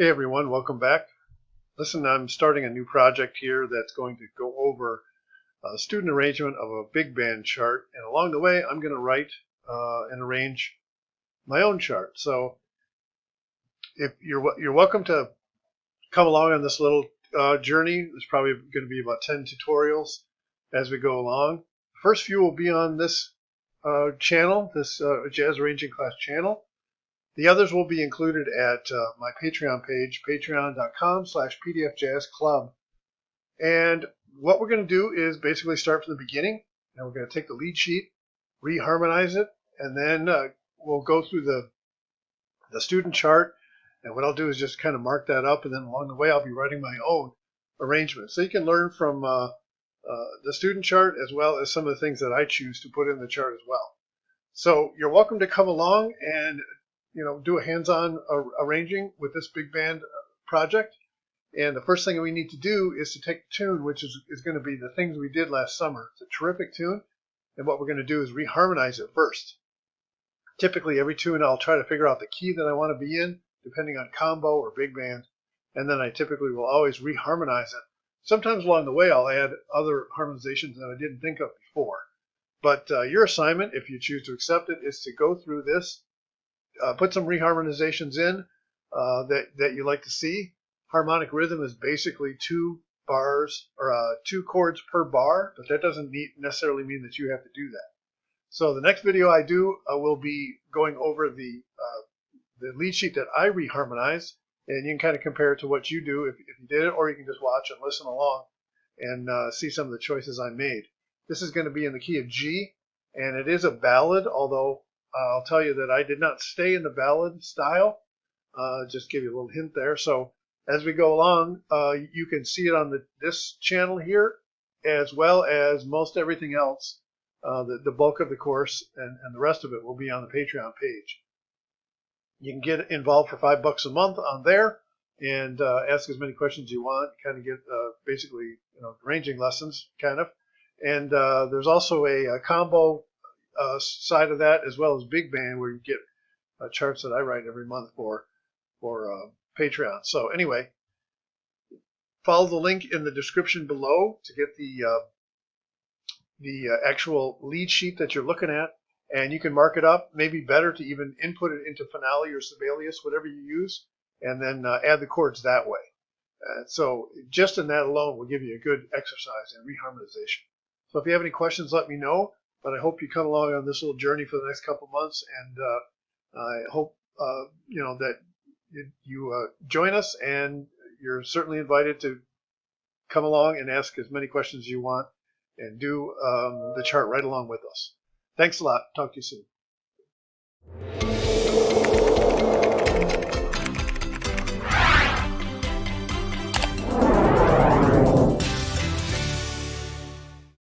Hey everyone, welcome back. Listen, I'm starting a new project here that's going to go over a student arrangement of a big band chart, and along the way I'm going to write and arrange my own chart. So if you're welcome to come along on this little journey. There's probably going to be about 10 tutorials as we go along. The first few will be on this channel, this Jazz Arranging Class channel. The others will be included at my Patreon page, patreon.com/pdfjazzclub. And what we're going to do is basically start from the beginning, and we're going to take the lead sheet, reharmonize it, and then we'll go through the student chart. And what I'll do is just kind of mark that up, and then along the way I'll be writing my own arrangement. So you can learn from the student chart as well as some of the things that I choose to put in the chart as well. So you're welcome to come along and do a hands-on arranging with this big band project. And the first thing that we need to do is to take the tune, which is going to be the things we did last summer. It's a terrific tune, and what we're going to do is reharmonize it first. Typically, every tune I'll try to figure out the key that I want to be in, depending on combo or big band, and then I typically will always reharmonize it. Sometimes along the way I'll add other harmonizations that I didn't think of before. But your assignment, if you choose to accept it, is to go through this, put some reharmonizations in that you like to see. Harmonic rhythm is basically 2 bars or 2 chords per bar, but that doesn't necessarily mean that you have to do that. So the next video I do will be going over the lead sheet that I reharmonized, and you can kind of compare it to what you do if you did it, or you can just watch and listen along and see some of the choices I made. This is going to be in the key of G, and it is a ballad, although I'll tell you that I did not stay in the ballad style. Just give you a little hint there. So as we go along, you can see it on this channel here, as well as most everything else. The bulk of the course and the rest of it will be on the Patreon page. You can get involved for $5 a month on there and ask as many questions you want. Kind of get basically arranging lessons, kind of. And there's also a combo side of that, as well as big band, where you get charts that I write every month for Patreon. So anyway, follow the link in the description below to get the actual lead sheet that you're looking at, and you can mark it up. Maybe better to even input it into Finale or Sibelius, whatever you use, and then add the chords that way. So just in that alone will give you a good exercise in reharmonization. So if you have any questions, let me know. But I hope you come along on this little journey for the next couple months, and I hope that you join us, and you're certainly invited to come along and ask as many questions as you want and do the chart right along with us. Thanks a lot. Talk to you soon.